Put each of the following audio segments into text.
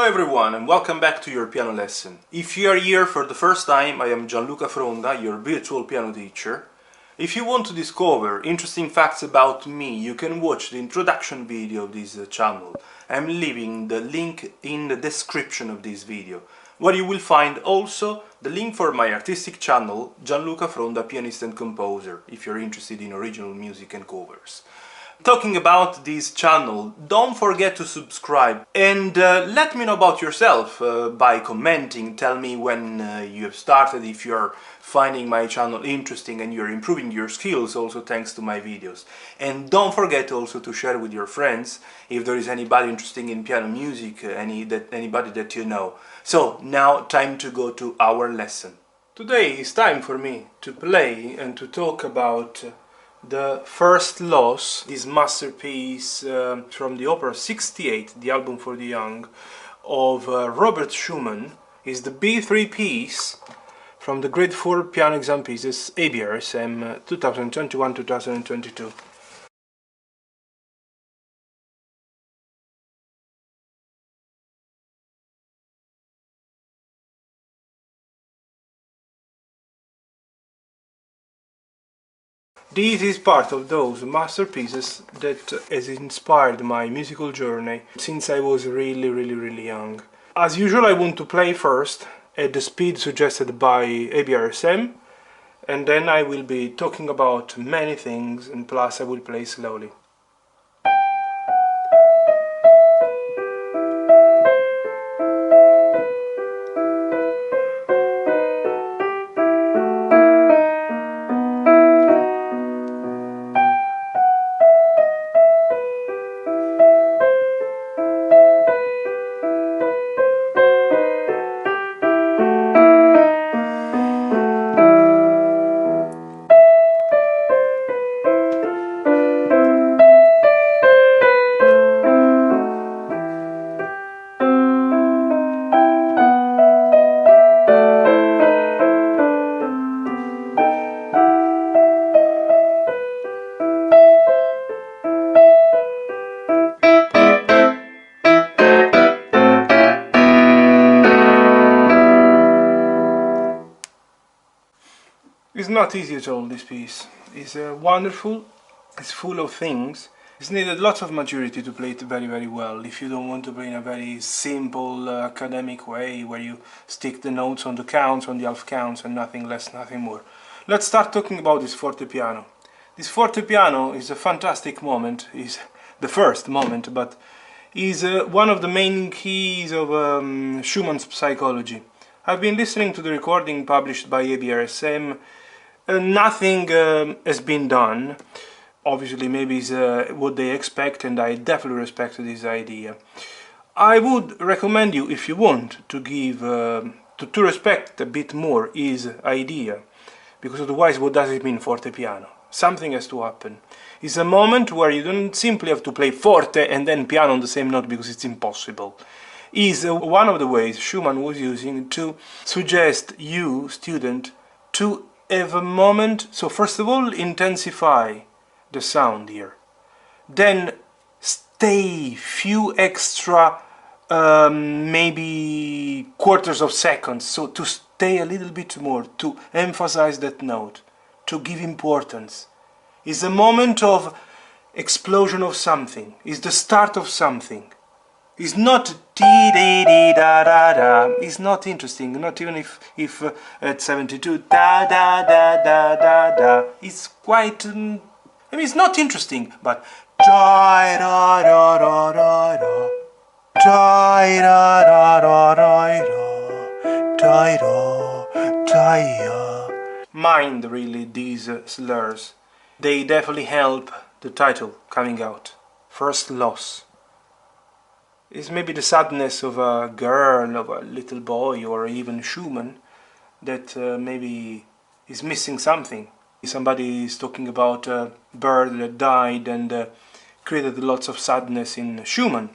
Hello everyone and welcome back to your piano lesson. If you are here for the first time, I am Gianluca Fronda, your virtual piano teacher. If you want to discover interesting facts about me, you can watch the introduction video of this channel. I'm leaving the link in the description of this video, where you will find also the link for my artistic channel, Gianluca Fronda, pianist and composer, if you're interested in original music and covers. Talking about this channel, don't forget to subscribe and let me know about yourself by commenting. Tell me when you have started, if you're finding my channel interesting and you're improving your skills also thanks to my videos. And don't forget also to share with your friends if there is anybody interested in piano music, anybody that you know. So now time to go to our lesson. Today is time for me to play and to talk about the First Loss, this masterpiece from the opera 68, the album for the young, of Robert Schumann. Is the B3 piece from the Grade 4 piano exam pieces ABRSM 2021-2022. This is part of those masterpieces that has inspired my musical journey since I was really young. As usual, I want to play first at the speed suggested by ABRSM, and then I will be talking about many things, and plus I will play slowly. It's not easy at all, this piece. It's wonderful, it's full of things. It's needed lots of maturity to play it very well, if you don't want to play in a very simple academic way where you stick the notes on the counts, on the half counts, and nothing less, nothing more. Let's start talking about this fortepiano. This fortepiano is a fantastic moment, is the first moment, but is one of the main keys of Schumann's psychology. I've been listening to the recording published by ABRSM. Nothing has been done. Obviously, maybe it's what they expect, and I definitely respect this idea. I would recommend you, if you want, to give to respect a bit more his idea, because otherwise, what does it mean fortepiano? Something has to happen. It's a moment where you don't simply have to play forte and then piano on the same note, because it's impossible. Is one of the ways Schumann was using to suggest you, student, to have a moment. So first of all, intensify the sound here, then stay few extra maybe quarters of seconds, so to stay a little bit more, to emphasize that note, to give importance. Is a moment of explosion of something, is the start of something. It's not dee dee dee da da da. It's not interesting. Not even if at 72 da da da da da da. It's quite. I mean, it's not interesting. But da da da da da da da da da da da da da. Mind really these slurs. They definitely help the title coming out. First Loss. It's maybe the sadness of a girl, of a little boy, or even Schumann, that maybe is missing something. Somebody is talking about a bird that died and created lots of sadness in Schumann.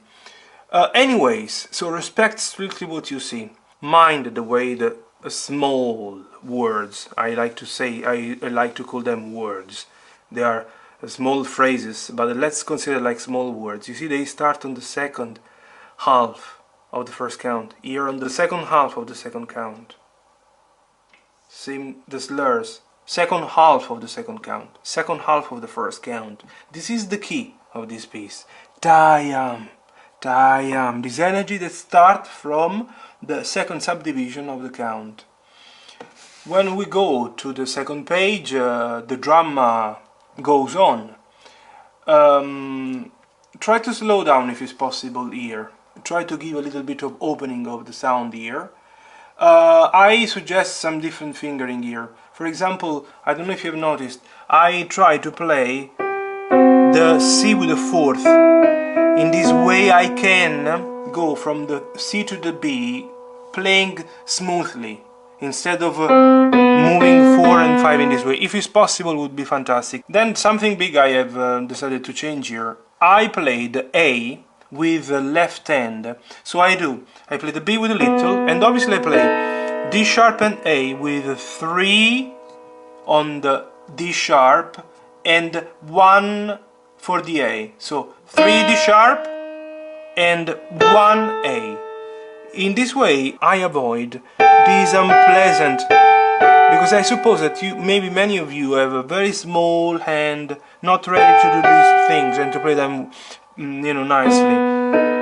Anyways, so respect strictly what you see. Mind the way the small words, I like to say, I like to call them words. They are small phrases, but let's consider like small words. You see, they start on the second half of the first count, here on the second half of the second count. Same the slurs, second half of the second count, second half of the first count. This is the key of this piece. Tayam, tayam, this energy that starts from the second subdivision of the count. When we go to the second page, the drama goes on. Try to slow down if it's possible here. Try to give a little bit of opening of the sound here. I suggest some different fingering here. For example, I don't know if you've noticed, I try to play the C with the fourth. In this way I can go from the C to the B playing smoothly, instead of moving 4 and 5 in this way. If it's possible, would be fantastic. Then something big I have decided to change here. I play the A with the left hand. So I play the B with a little, and obviously I play D sharp and A with 3 on the D sharp and 1 for the A. So 3 D sharp and 1 A. In this way I avoid this unpleasant, because I suppose that maybe many of you have a very small hand, not ready to do these things and to play them, nicely.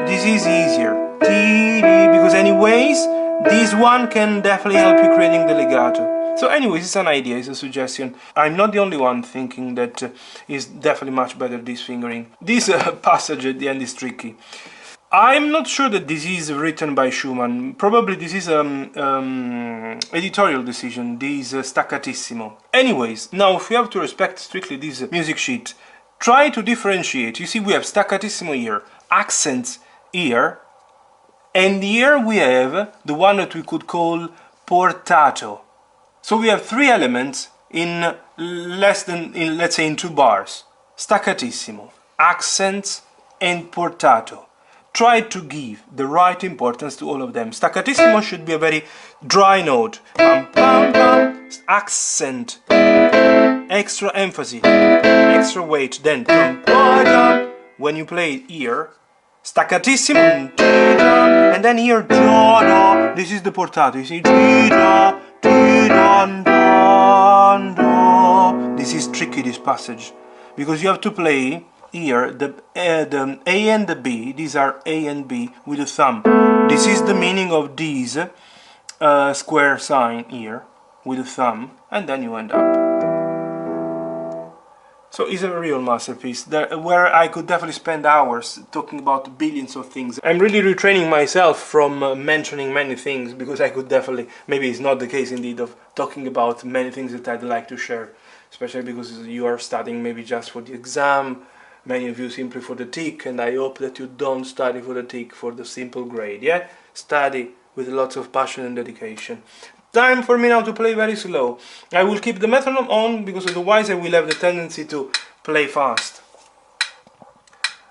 This is easier, because anyways, this one can definitely help you creating the legato. So anyways, it's an idea, it's a suggestion. I'm not the only one thinking that is definitely much better this fingering. This passage at the end is tricky. I'm not sure that this is written by Schumann. Probably this is editorial decision, this staccatissimo. Anyways, now if we have to respect strictly this music sheet, try to differentiate. You see, we have staccatissimo here, accents here, and here we have the one that we could call portato. So we have 3 elements in let's say in 2 bars. Staccatissimo, accents, and portato. Try to give the right importance to all of them. Staccatissimo should be a very dry note. Pam, pam, pam. Accent, extra emphasis, extra weight. Then when you play here, staccatissimo, and then here, this is the portato. You see, this is tricky, this passage, because you have to play here the A and the B. These are A and B with the thumb. This is the meaning of these square sign here with the thumb, and then you end up. So it's a real masterpiece where I could definitely spend hours talking about billions of things. I'm really retraining myself from mentioning many things, because I could definitely, maybe it's not the case indeed, of talking about many things that I'd like to share, especially because you are studying maybe just for the exam. Many of you simply for the tick, and I hope that you don't study for the tick, for the simple grade, yeah? Study with lots of passion and dedication. Time for me now to play very slow. I will keep the metronome on, because otherwise I will have the tendency to play fast.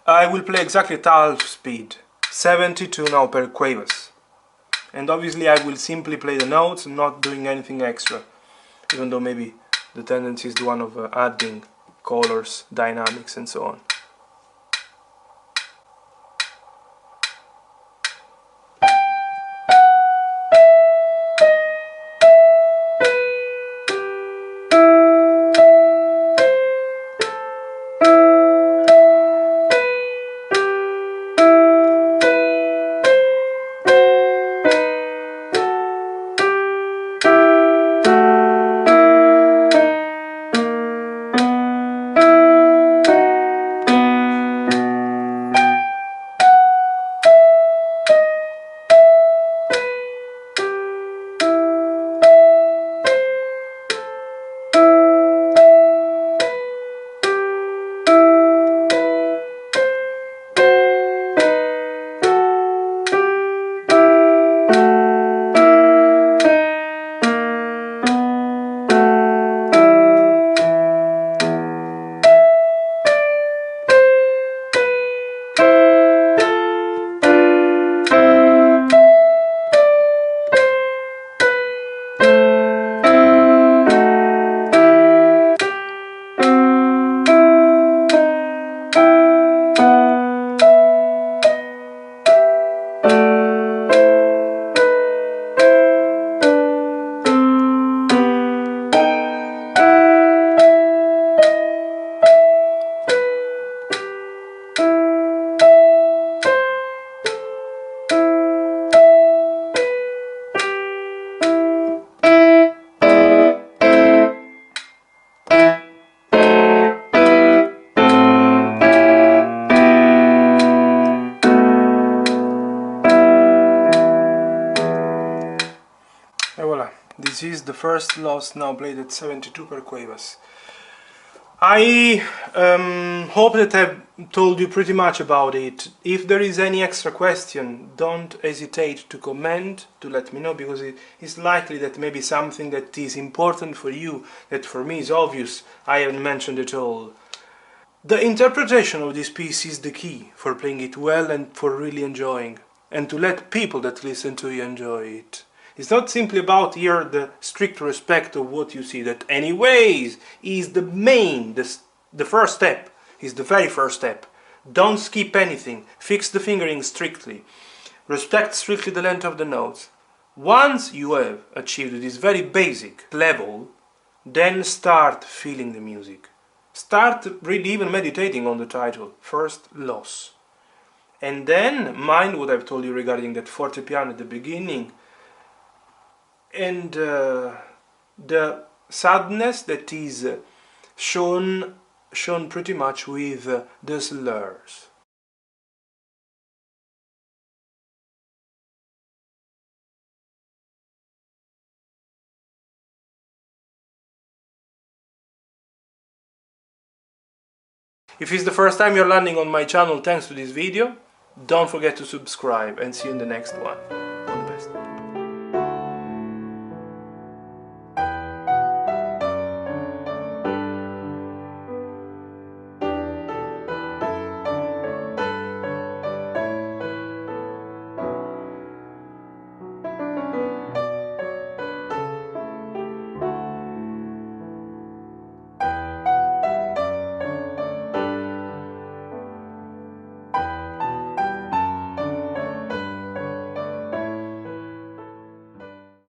I will play exactly at half speed, 72 now per quavers. And obviously I will simply play the notes, not doing anything extra, even though maybe the tendency is the one of adding colors, dynamics, and so on. This is the first loss, now played at 72 per cuevas. I hope that I've told you pretty much about it. If there is any extra question, don't hesitate to comment, to let me know, because it is likely that maybe something that is important for you, that for me is obvious, I haven't mentioned at all. The interpretation of this piece is the key for playing it well and for really enjoying, and to let people that listen to you enjoy it. It's not simply about here the strict respect of what you see, that anyways is the main, the first step, is the very first step. Don't skip anything, fix the fingering strictly, respect strictly the length of the notes. Once you have achieved this very basic level, then start feeling the music. Start really even meditating on the title, First Loss. And then mind what I've told you regarding that forte piano at the beginning, and the sadness that is shown pretty much with the slurs. If it's the first time you're landing on my channel thanks to this video, don't forget to subscribe, and see you in the next one.